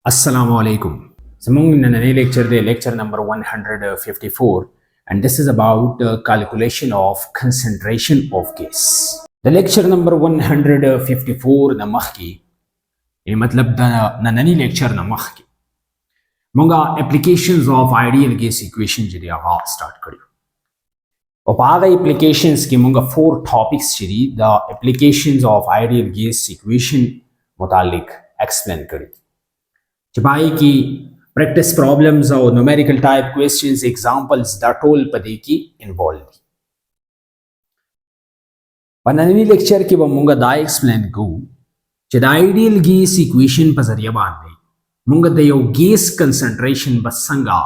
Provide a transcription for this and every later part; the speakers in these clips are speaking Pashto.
Assalamu alaikum. Samung Nanani lecture, the lecture number 154, and this is about calculation of concentration of gas. The lecture number 154 na mahki, ये मतलब नननी lecture na mahki. Munga applications of ideal gas equation जरी आगा start करियो. और पागा applications की मुंगा 4 topics जरी the applications of ideal gas equation मुतालिक explain करियो. जबाई की प्रैक्टिस प्रॉब्लम्स और न्यूमेरिकल टाइप क्वेश्चंस एग्जांपल्स दा टोल पदे की इन्वॉल्व दी पननी लेक्चर की मुंगा दा एक्सप्लेन को द आइडियल गैस इक्वेशन पर जरिया बांधे मुंगा द यो गैस कंसंट्रेशन बस संगा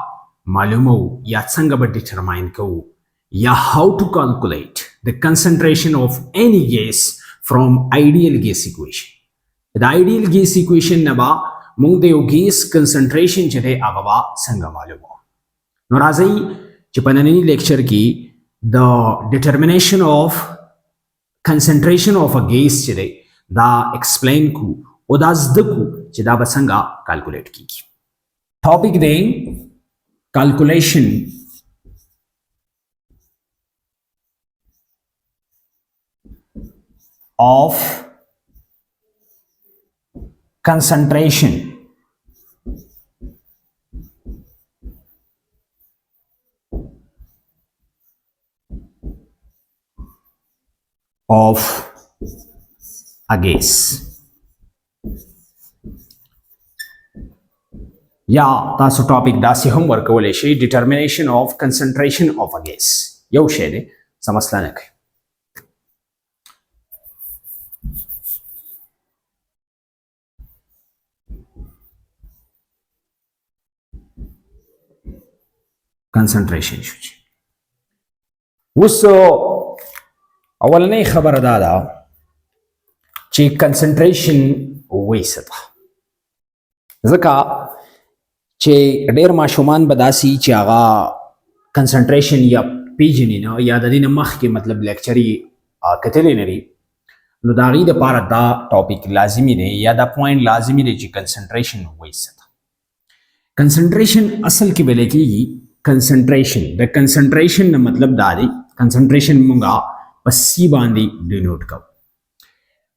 मालूम हो या संगा ब डिटरमाइन को या how to calculate the concentration of any gas from ideal gas equation the ideal gas equation नबा मुंग दे गैस कंसंट्रेशन चले आगवा संगा मालूम हो नराजी चिपननी लेक्चर की the determination of concentration of a gas चले दा एक्सप्लेन को उदास दकु चिदा बसंगा कैलकुलेट की टॉपिक दे calculation of concentration of a gas या तासो टॉपिक दासी होमवर्क वले शे determination of concentration of a gas यो शे दे समझला नक कंसंट्रेशन शुची उस अवलने खबर दादा ची कंसंट्रेशन वैसता जका चे डेर माशुमान बदासी ची आगा कंसंट्रेशन या पीजनी ना या ददीन मख के मतलब लेक्चरी कतले नरी नो दागी द पारा दा टॉपिक लाजिमी ने या दा पॉइंट लाजिमी ने ची कंसंट्रेशन वैसता कंसंट्रेशन असल की बेले की कंसंट्रेशन द कंसंट्रेशन न मतलब दादी कंसंट्रेशन मुंगा पसी बांधी डिनोट कर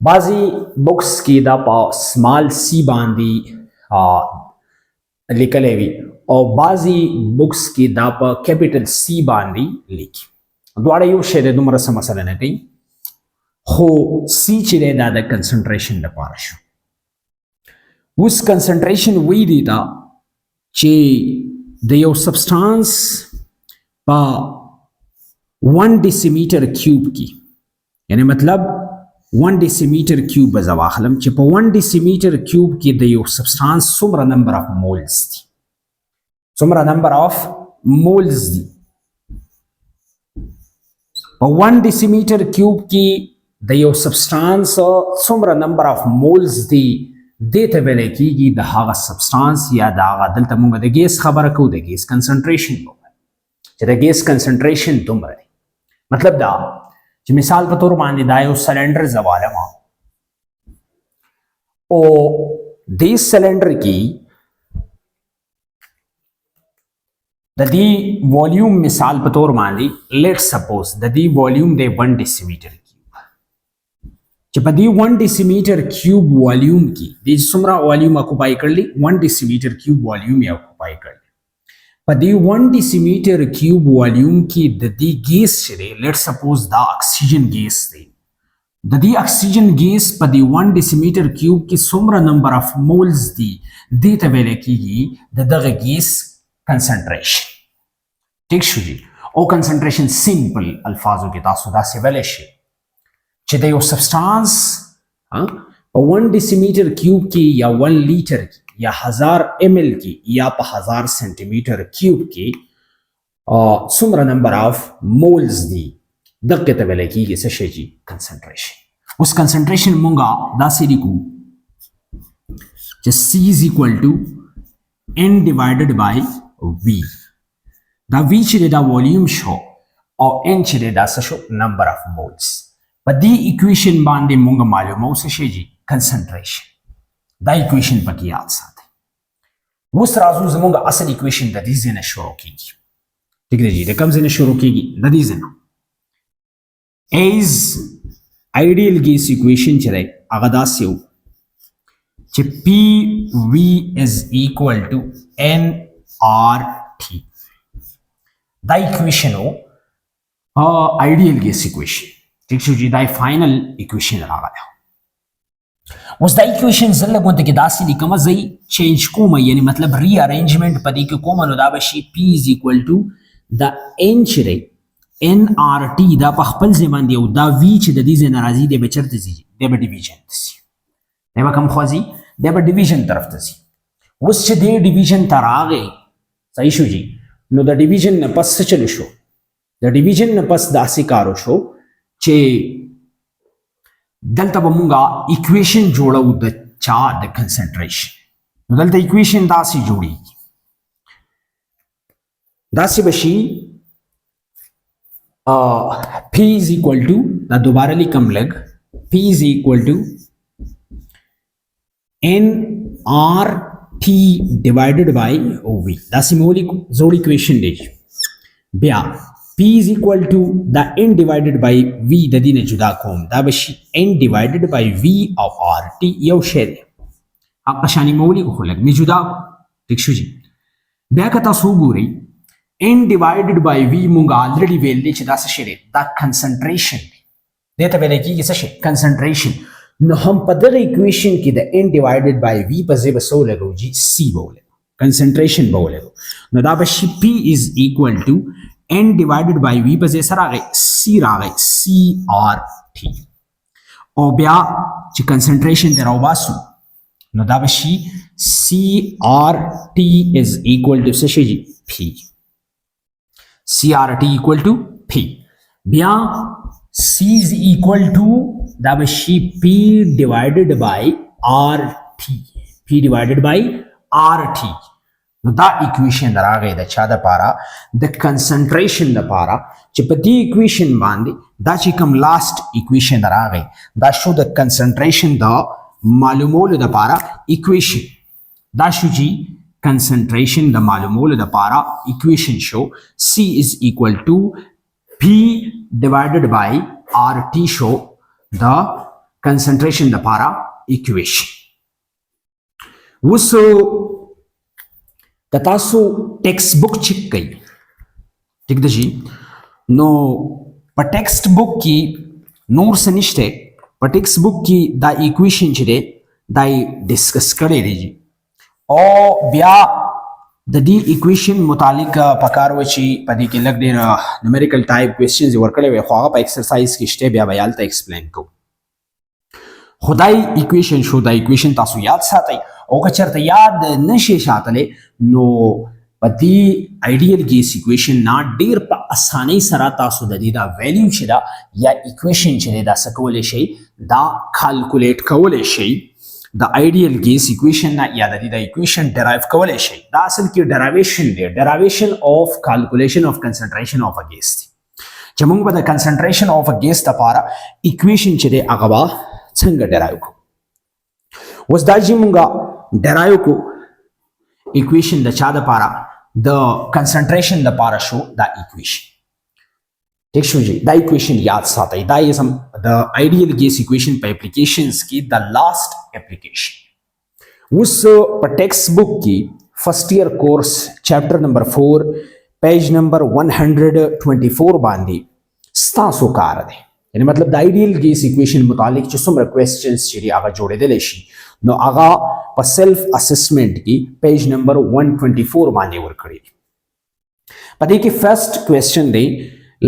बाजी बुक्स की दा पा स्मॉल सी बांधी लिखलेवी और बाजी बुक्स की दा पा कैपिटल सी बांधी लिखी द्वारा यो शेरे दुमरा समस्या न कहीं हो सी चिरे दादा कंसंट्रेशन द पारशु उस कंसंट्रेशन वही देता चे the your substance pa 1 decimeter cube की यानी मतलब 1 decimeter cube बजावाखलम चे pa 1 decimeter cube की the your substance सुमरा number of moles थी सुमरा number of moles दी pa 1 decimeter cube की the your substance सुमरा number of moles दी देते वेले की द हागा सब्सटेंस या द हागा दलता मुंगा द गैस खबर को द गैस कंसंट्रेशन को द गैस कंसंट्रेशन तुम रहे मतलब दा जो मिसाल के तौर मान दा यो सिलेंडर जवाला मा ओ दिस सिलेंडर की द दी वॉल्यूम मिसाल के तौर मान दी let's suppose the the volume दे 1 डेसीमीटर जब दी 1 डेसीमीटर क्यूब वॉल्यूम की दी सुमरा वॉल्यूम ऑक्युपाई कर ली 1 डेसीमीटर क्यूब वॉल्यूम या ऑक्युपाई कर ली पर दी 1 डेसीमीटर क्यूब वॉल्यूम की दी गैस चले let's suppose the oxygen gas they the oxygen gas पर दी 1 डेसीमीटर क्यूब की सुमरा नंबर ऑफ मोल्स दी देते वेले की द गैस कंसंट्रेशन ठीक शु जी ओ कंसंट्रेशन सिंपल अल्फाजों के तासुदा से वेले शे चे यो सब्सटेंस 1 डेसीमीटर क्यूब की या 1 लीटर की या 1000 ml की या 1000 सेंटीमीटर क्यूब की सुमरा नंबर ऑफ मोल्स दी दक्के तबले की ये सशे जी कंसंट्रेशन उस कंसंट्रेशन मुंगा दासिरी को C is equal to N divided by V दा V चिरे दा वॉल्यूम शो और N चिरे दा सशो number of moles the equation बांधे मुंगा मालूम हो सशे जी कंसंट्रेशन दा इक्वेशन पर की याद साथ اوس راځو زموږ اصل اکویشن د دې ځای نه شروع کیږي. ٹھیک دی جی، د کوم ځای نه شروع کیږي؟ د دې ځای نه. ایز آیډیل ګیس اکویشن چې دی هغه داسې و چې پی وی از ایکول ټو ان آر ټي. دا اکویشن و آیډیل ګیس اکویشن. ٹھیک شو جی، دا فائنل اکویشن راغلی. اوس دا اکویشن زه لږ کې داسې لیکم، زه چینج کوم، یعنی مطلب ری ارینجمنٹ په دې کې کوم، نو دا به شي پی از ایکول ټو دا ان چې دی ان آر ټي دا په خپل ځای باندې، او دا وی چې د دې ځای نه راځي دی به چېرته ځي؟ دی به ډیویژن ته ځي. دی به کوم خوا ځي؟ دی به ډیویژن طرف ته ځي. اوس چې دی ډیویژن ته راغی، صحیح شو جی، نو د ډیویژن نه پس څه چلو شو؟ د ډیویژن نه پس داسې کار وشو چې دلته به مونږه اکویشن جوړو د چا؟ د کنسنټریشن. نو دلته اکویشن داسې جوړیږي، داسې به شي پی از ایکول ټو، دا دوباره لیکم لږ، پی از ایکول ټو ان آر ټي ډیوایډډ بای او وی. داسې مې ولیکو، زوړ اکویشن دی. بیا P is equal to the n divided by v د دې نه جدا کوم، دا به شي n divided by v of r t. یو شی دی هغه شانې مې ولیکو، خو لږ مې جدا. ټیک شو جي. بیا که تاسو وګورئ n divided by v مونږ الریډي ویل دی چې دا څه شی دی؟ دا کنسنټریشن دی. دې ته ویل کېږي څه شی؟ کنسنټریشن. نو هم په دغه اکویشن کې د n divided by v په ځای به څه ولګو جي؟ c به ولګو، کنسنټریشن به ولګو. نو دا به شي p is equal to n divided by v په ځای سره راغی c راغی c r t. او بیا چې کنسنټریشن ته راوباسو نو دا به شي c r t is equal to څه شي جي؟ p. c r t equal to p. بیا c is equal to دا به شي p divided by r t. p divided by r t. نو دا اکویشن راغی د چا د پاره؟ د کنسنټریشن د پاره، چې په دې اکویشن باندې دا چې کوم لاست اکویشن راغی دا شو د کنسنټریشن د معلومولو د پاره اکویشن. دا شو جی کنسنټریشن د معلومولو د پاره اکویشن شو. C is equal to P divided by RT شو د کنسنټریشن د پاره اکویشن. وسو که تاسو ټیکسټ بک چیک کړئ، ٹھیک ده جی، نو په ټیکسټ بک کې نور څه نشته. په ټیکسټ بک کې دا اکویشن چې دی دا یې ډسکس کړی دی جی. او بیا د دې اکویشن متعلق پکار و چې په دې کې لږ ډېر نومریکل ټایپ کوېسچنز یې ورکړی وی، خو هغه په ایکسرسایز کې شته، بیا به یې هلته ایکسپلین کوو. خدای اکویشن شو، دا اکویشن تاسو یاد ساتئ، او که چېرته یاد نشئ ساتلی نو په دې آیډیل ګیس اکویشن نه ډېر په اسانۍ سره تاسو د دې دا ویلیو چې ده یا اکویشن چې دی دا څه کولی شئ؟ دا کالکولیټ کولی شئ د آیډیل ګیس اکویشن نه، یا د دې د اکویشن ډرایو کولی شئ. دا اصل کې ډرایویشن دی، ډرایویشن آف کالکولیشن آف کنسنټریشن آف ا ګیس دی، چې موږ به د کنسنټریشن آف ا ګیس دپاره اکویشن چې دی هغه به څنګه ډرایو کوو. اوس دا چې موږ ډرایو کو اکویشن د چا دپاره؟ د کنسنټریشن دپاره شو دا اکویشن. ٹھیک شو جی، دا اکویشن یاد ساتئ. دا یې د آیډیل ګیس اکویشن په اپلیکیشنز کې د لاست اپلیکیشن. اوس په ټیکسټ بک کې فرسٹ ایئر کورس چیپټر نمبر 4 پیج نمبر 124 باندې ستاسو کار دی. یعنی مطلب د آیډیل ګیس اکویشن متعلق چې څومره کوېسچنز چې دي هغه جوړېدلی شي، نو هغه په سیلف اسسمنټ کې پیج نمبر 124 باندې ورکړي دي. په دې کې فرست کوېسچن دی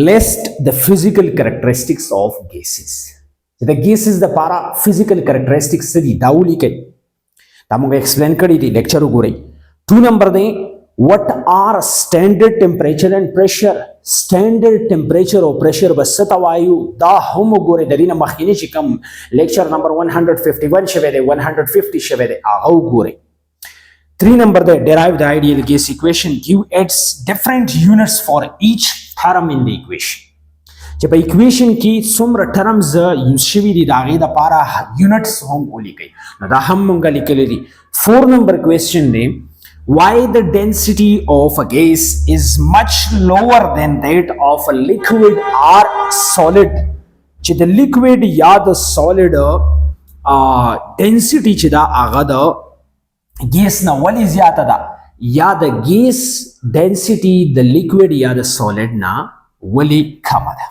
list the physical characteristics of gases. د gases دپاره physical characteristics څه دي دا ولیکئ. دا موږ ایکسپلین کړي دي، لیکچر وګورئ. 2 نمبر دی what are standard temperature and pressure. standard temperature او pressure به څه ته وایو دا هم وګورئ. د دې نه مخکینی چې کوم لیکچر نمبر 151 شوی دی 150 شوی دی هغه وګورئ. 3 نمبر دی derive the ideal gas equation, give its different units for each term in the equation. چې په equation کې څومره terms یوز شوي دي د هغې دپاره units هم ولیکئ. نو دا هم مونږ لیکلی دي. 4 نمبر question دی why the density of a gas is much lower than that of a liquid or solid. چې د liquid یا د solid density چې دا هغه د ګیس نه ولې زیاته ده یا د ګیس density د liquid یا د solid نه ولې کمه ده.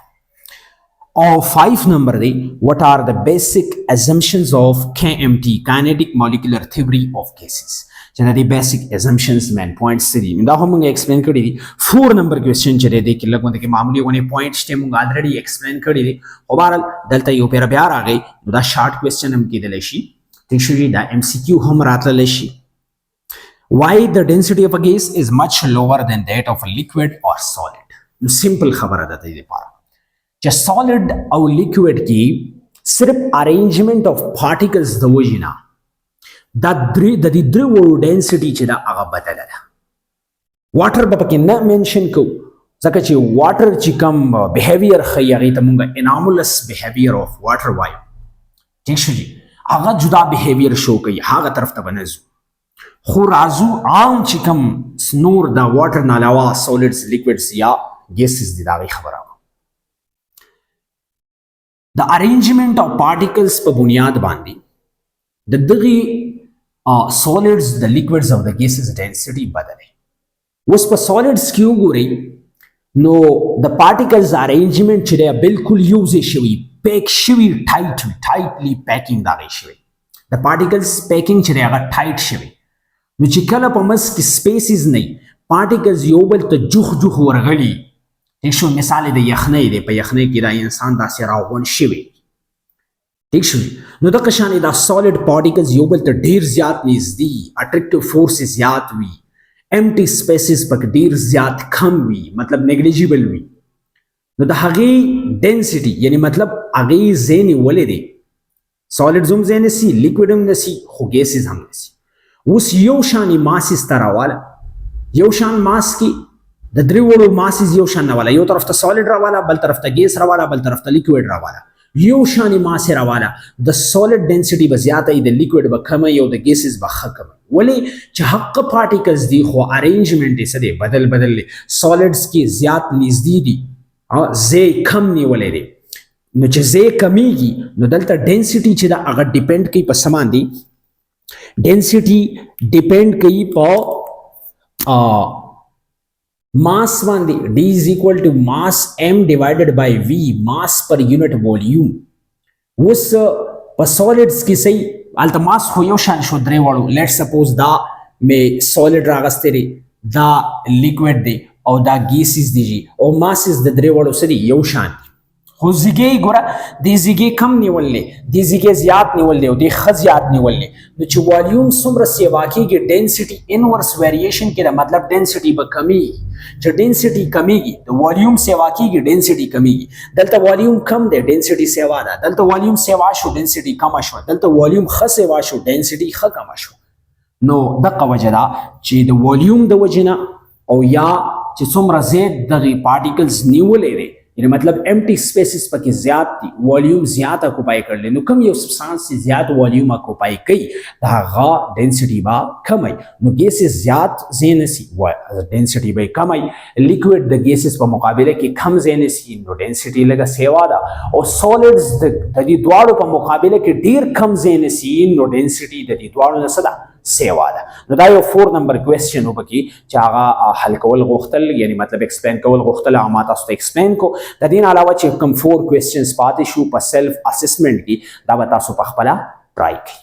Or 5 number دی what are the basic assumptions of KMT kinetic molecular theory of gases. چې د بیسیک assumptions مین پوینټس دي دا هم موږ ایکسپلین کړی دي. 4 نمبر کوېسچن چې دی کې لږ کې معمولی غونې پوینټس ته موږ الریډي ایکسپلین کړی دي خو بهرحال دلته یو پیر بیا راغی دا شارټ کوېسچن هم کېدلی شي ټیک شو دا MCQ هم راتللی شي. Why the density of a gas is much lower than that of a liquid or solid. نو سمپل خبره ده دې لپاره چې solid او liquid کې صرف arrangement of particles د وجې نه دا د دې درې وړو ډینسټي چې دا هغه بدله ده. واټر به پکې نه منشن کوو ځکه چې واټر چې کوم بهیویر ښیي هغې ته مونږ انامولس بهیویر آف واټر وایو ټیک شو جي هغه جدا بهیویر شو کوي هغه طرف ته به نه ځو خو راځو عام چې کوم نور د واټر نه علاوه سولیډز لیکوډز یا ګیسز دي د هغې خبره وه. د ارینجمنټ آف پارټیکلز په بنیاد باندې د دغې solids the liquids of the gases density بدلې. اوس په solids کې وګورئ نو د particles arrangement چې دی بالکل یو ځای شوي پیک شوي ټایټلی پیکینګ د هغې شوي د particles پیکینګ چې دی هغه ټایټ شوي نو چې کله په منځ کې سپیسز نه وي particles یو بل ته جوخ ورغلي ټیک شو مثال د یخنۍ دی په یخنۍ کې دا انسان داسې راغونډ شوي ٹھیک شو نو دغه شان دا سالډ پارټیکلز یو بل ته ډیر زیات نږدې اټریکټیو فورس زیات وي امټي سپیسز پک ډیر زیات کم وي مطلب نیګلیجیبل وي نو د هغې ډینسټي یعنی مطلب هغې ځای نیولی دی سالډز هم ځای نیسي لیکوډ هم نیسي خو ګیسز هم نیسي. اوس یو شانې ماسز ته راواله یو شان ماس کې د درې وړو ماسز یو شان راواله یو طرف ته سالډ راواله بل طرف ته ګیس راواله بل طرف ته لیکوډ راواله یو شانې ماسې راواله د سالډ ډینسټي به زیاته وي د لیکوډ به کمه وي او د ګیسز به ښه کمه وي ولې چې حق پارټیکلز دي خو ارینجمنټ یې څه دی بدل دی سالډز کې زیات نږدې دي ځای کم نیولی دی نو چې ځای کمیږي نو دلته ډینسټي چې ده هغه ډیپینډ کوي په څه باندې ډینسټي ډیپینډ کوي په mass باندې D is equal to mass M divided by V mass per unit volume. اوس په solids کې صحیح هلته mass خو یو شان شو درې واړو let suppose دا مې solid راغستی دی دا liquid دی او دا gases دی جي او masses د درې واړو څه دي یو شان دي خو زیږې ګوره دې زیږې کم نیول دی دې زیږې زیات نیول دی او دې ښه زیات نیول دی نو چې والیوم څومره سیوا کېږي ډینسټي انورس ویریشن کې دا مطلب ډینسټي به کمیږي چې ډینسټي کمیږي د والیوم سیوا کېږي ډینسټي کمیږي دلته والیوم کم دی ډینسټي سیوا ده دلته والیوم سیوا شو ډینسټي کمه شوه دلته والیوم ښه سیوا شو ډینسټي ښه کمه شوه نو دغه وجه ده چې د والیوم د وجې نه او یا چې څومره زیات دغې پارټیکلز نیولی دی یعنی مطلب امټي سپیسز پکې زیات دي والیوم زیات اکوپای کړلی نو کوم یو سبسټانس چې زیات والیوم اکوپای کوي د هغه ډینسټي به کمی نو ګیسز زیات ځای نیسي ډینسټي به یې کمی لیکوډ د ګیسز په مقابله کې کم ځای نیسي نو ډینسټي لږه سیوا ده او سالډز د دې دواړو په مقابله کې ډیر کم ځای نیسي نو ډینسټي د دې دواړو نه څه ده سیوا ده. نو دا یو 4 نمبر کوېسچن و پکې چې هغه حل کول غوښتل یعنی مطلب ایکسپلین کول غوښتل هغه ما تاسو ته ایکسپلین کو د دې نه علاوه چې کوم 4 کوېسچنز پاتې شو په سیلف اسسمنټ کې دا به تاسو په خپله ټرای کړئ.